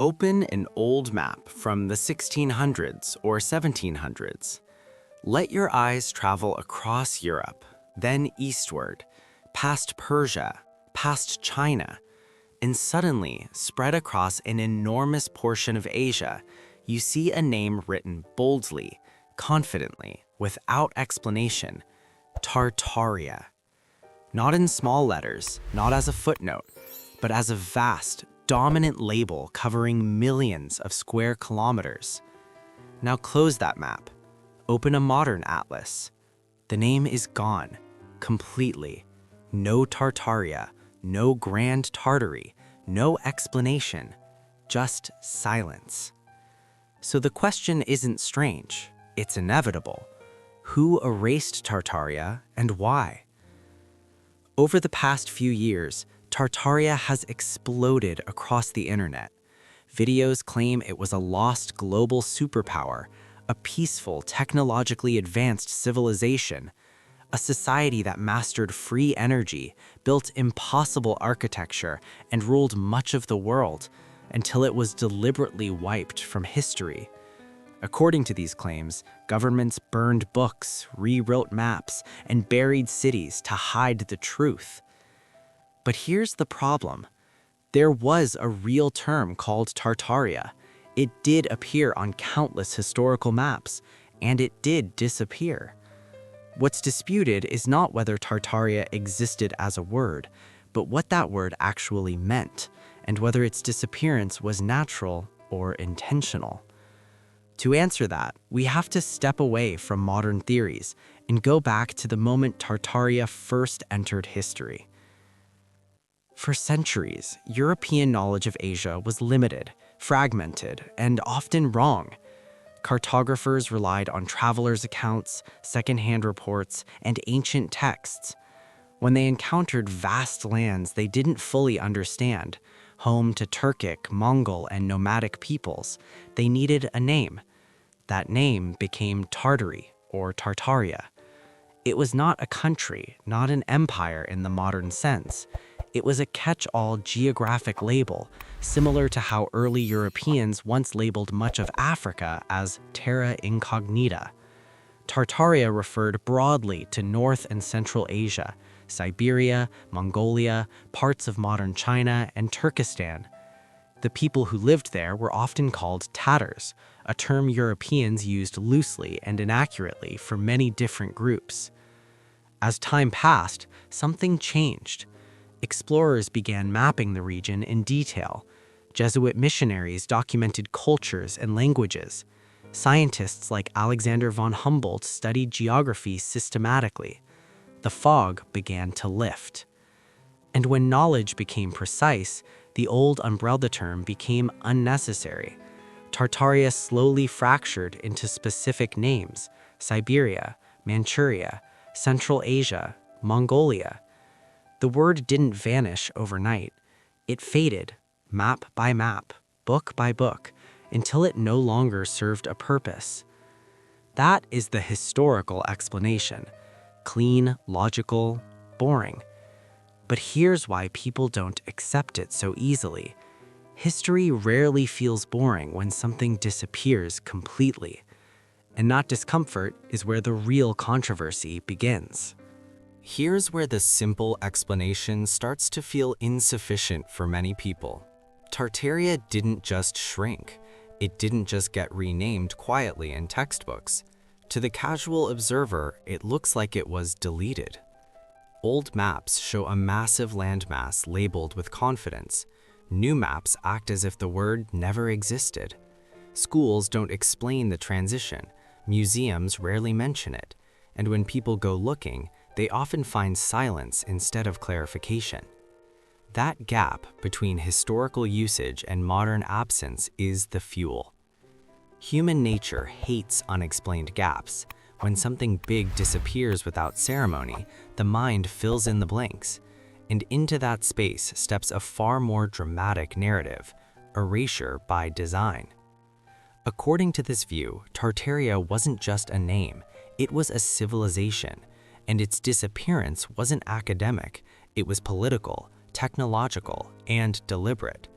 Open an old map from the 1600s or 1700s. Let your eyes travel across Europe, then eastward, past Persia, past China, and suddenly spread across an enormous portion of Asia. You see a name written boldly, confidently, without explanation: Tartaria. Not in small letters, not as a footnote, but as a vast, dominant label covering millions of square kilometers. Now close that map. Open a modern atlas. The name is gone, completely. No Tartaria, no Grand Tartary, no explanation, just silence. So the question isn't strange, it's inevitable. Who erased Tartaria and why? Over the past few years, Tartaria has exploded across the internet. Videos claim it was a lost global superpower, a peaceful, technologically advanced civilization, a society that mastered free energy, built impossible architecture, and ruled much of the world, until it was deliberately wiped from history. According to these claims, governments burned books, rewrote maps, and buried cities to hide the truth. But here's the problem. There was a real term called Tartaria. It did appear on countless historical maps, and it did disappear. What's disputed is not whether Tartaria existed as a word, but what that word actually meant, and whether its disappearance was natural or intentional. To answer that, we have to step away from modern theories and go back to the moment Tartaria first entered history. For centuries, European knowledge of Asia was limited, fragmented, and often wrong. Cartographers relied on travelers' accounts, secondhand reports, and ancient texts. When they encountered vast lands they didn't fully understand, home to Turkic, Mongol, and nomadic peoples, they needed a name. That name became Tartary, or Tartaria. It was not a country, not an empire in the modern sense. It was a catch-all geographic label, similar to how early Europeans once labeled much of Africa as terra incognita. Tartaria referred broadly to North and Central Asia, Siberia, Mongolia, parts of modern China, and Turkestan. The people who lived there were often called Tatars, a term Europeans used loosely and inaccurately for many different groups. As time passed, something changed. Explorers began mapping the region in detail. Jesuit missionaries documented cultures and languages. Scientists like Alexander von Humboldt studied geography systematically. The fog began to lift. And when knowledge became precise, the old umbrella term became unnecessary. Tartaria slowly fractured into specific names: Siberia, Manchuria, Central Asia, Mongolia. The word didn't vanish overnight. It faded, map by map, book by book, until it no longer served a purpose. That is the historical explanation. Clean, logical, boring. But here's why people don't accept it so easily. History rarely feels boring when something disappears completely. And that discomfort is where the real controversy begins. Here's where the simple explanation starts to feel insufficient for many people. Tartaria didn't just shrink. It didn't just get renamed quietly in textbooks. To the casual observer, it looks like it was deleted. Old maps show a massive landmass labeled with confidence. New maps act as if the word never existed. Schools don't explain the transition. Museums rarely mention it. And when people go looking, they often find silence instead of clarification. That gap between historical usage and modern absence is the fuel. Human nature hates unexplained gaps. When something big disappears without ceremony, the mind fills in the blanks. And into that space steps a far more dramatic narrative: erasure by design. According to this view, Tartaria wasn't just a name, it was a civilization. And its disappearance wasn't academic, it was political, technological, and deliberate.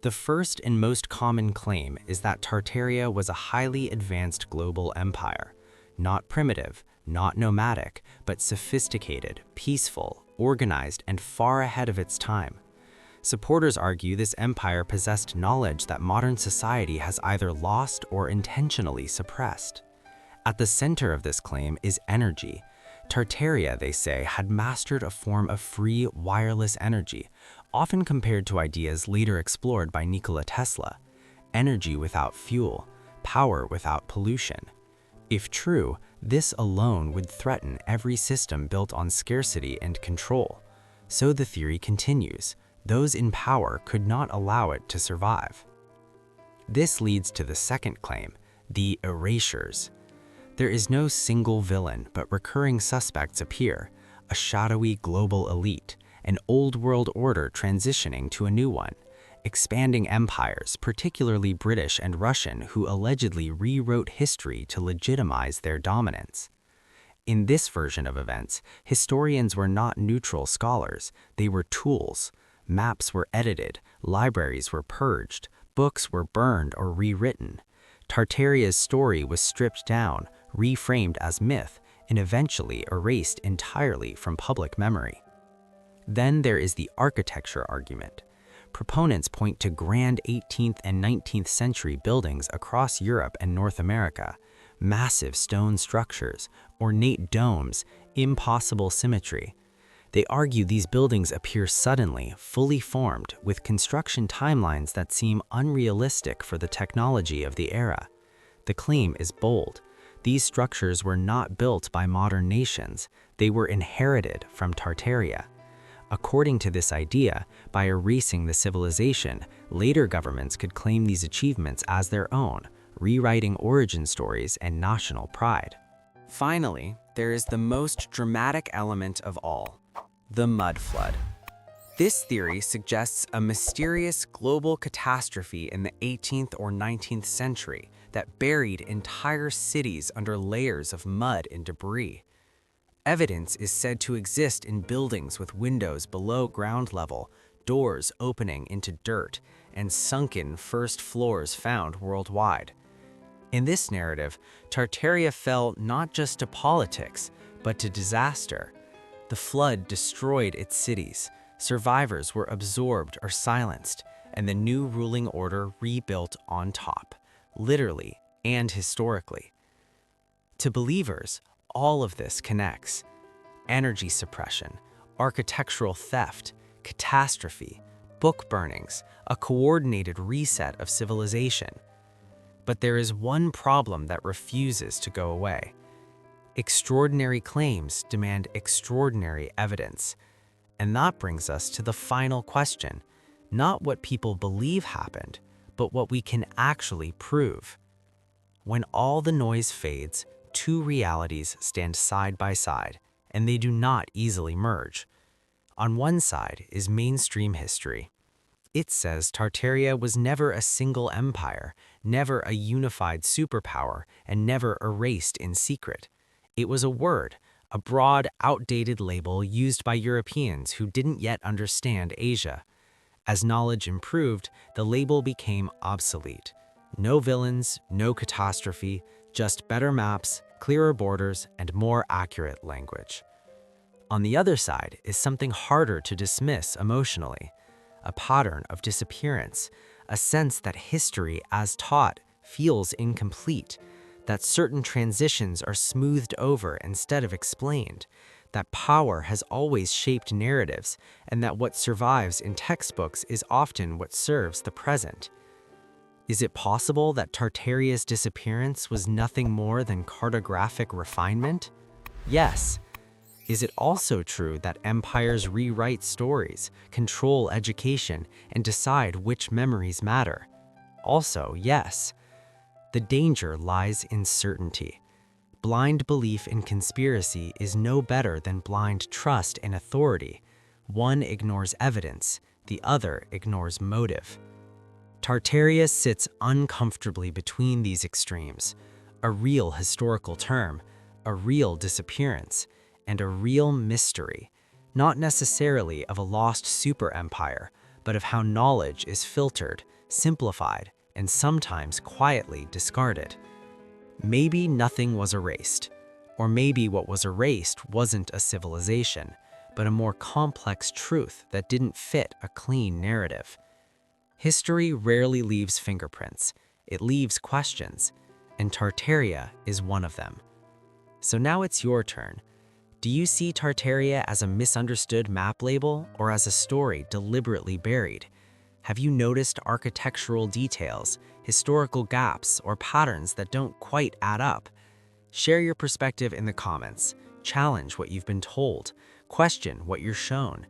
The first and most common claim is that Tartaria was a highly advanced global empire, not primitive, not nomadic, but sophisticated, peaceful, organized, and far ahead of its time. Supporters argue this empire possessed knowledge that modern society has either lost or intentionally suppressed. At the center of this claim is energy. Tartaria, they say, had mastered a form of free, wireless energy, often compared to ideas later explored by Nikola Tesla: energy without fuel, power without pollution. If true, this alone would threaten every system built on scarcity and control. So the theory continues: those in power could not allow it to survive. This leads to the second claim, the erasures. There is no single villain, but recurring suspects appear: a shadowy global elite, an old world order transitioning to a new one, expanding empires, particularly British and Russian, who allegedly rewrote history to legitimize their dominance. In this version of events, historians were not neutral scholars, they were tools. Maps were edited, libraries were purged, books were burned or rewritten. Tartaria's story was stripped down, reframed as myth, and eventually erased entirely from public memory. Then there is the architecture argument. Proponents point to grand 18th and 19th century buildings across Europe and North America: massive stone structures, ornate domes, impossible symmetry. They argue these buildings appear suddenly, fully formed, with construction timelines that seem unrealistic for the technology of the era. The claim is bold. These structures were not built by modern nations, they were inherited from Tartaria. According to this idea, by erasing the civilization, later governments could claim these achievements as their own, rewriting origin stories and national pride. Finally, there is the most dramatic element of all: the mud flood. This theory suggests a mysterious global catastrophe in the 18th or 19th century that buried entire cities under layers of mud and debris. Evidence is said to exist in buildings with windows below ground level, doors opening into dirt, and sunken first floors found worldwide. In this narrative, Tartaria fell not just to politics, but to disaster. The flood destroyed its cities, survivors were absorbed or silenced, and the new ruling order rebuilt on top, literally and historically. To believers, all of this connects: energy suppression, architectural theft, catastrophe, book burnings, a coordinated reset of civilization. But there is one problem that refuses to go away. Extraordinary claims demand extraordinary evidence. And that brings us to the final question: not what people believe happened, but what we can actually prove. When all the noise fades, two realities stand side by side, and they do not easily merge. On one side is mainstream history. It says Tartaria was never a single empire, never a unified superpower, and never erased in secret. It was a word, a broad, outdated label used by Europeans who didn't yet understand Asia. As knowledge improved, the label became obsolete. No villains, no catastrophe, just better maps, clearer borders, and more accurate language. On the other side is something harder to dismiss emotionally: a pattern of disappearance, a sense that history as taught feels incomplete, that certain transitions are smoothed over instead of explained, that power has always shaped narratives, and that what survives in textbooks is often what serves the present. Is it possible that Tartaria's disappearance was nothing more than cartographic refinement? Yes. Is it also true that empires rewrite stories, control education, and decide which memories matter? Also, yes. The danger lies in certainty. Blind belief in conspiracy is no better than blind trust in authority. One ignores evidence, the other ignores motive. Tartaria sits uncomfortably between these extremes: a real historical term, a real disappearance, and a real mystery, not necessarily of a lost super empire, but of how knowledge is filtered, simplified, and sometimes quietly discarded. Maybe nothing was erased, or maybe what was erased wasn't a civilization, but a more complex truth that didn't fit a clean narrative. History rarely leaves fingerprints, it leaves questions, and Tartaria is one of them. So now it's your turn. Do you see Tartaria as a misunderstood map label or as a story deliberately buried? Have you noticed architectural details, historical gaps, or patterns that don't quite add up? Share your perspective in the comments, challenge what you've been told, question what you're shown.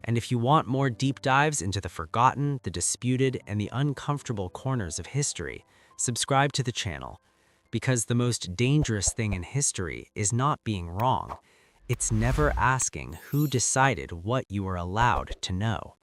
And if you want more deep dives into the forgotten, the disputed, and the uncomfortable corners of history, subscribe to the channel. Because the most dangerous thing in history is not being wrong. It's never asking who decided what you were allowed to know.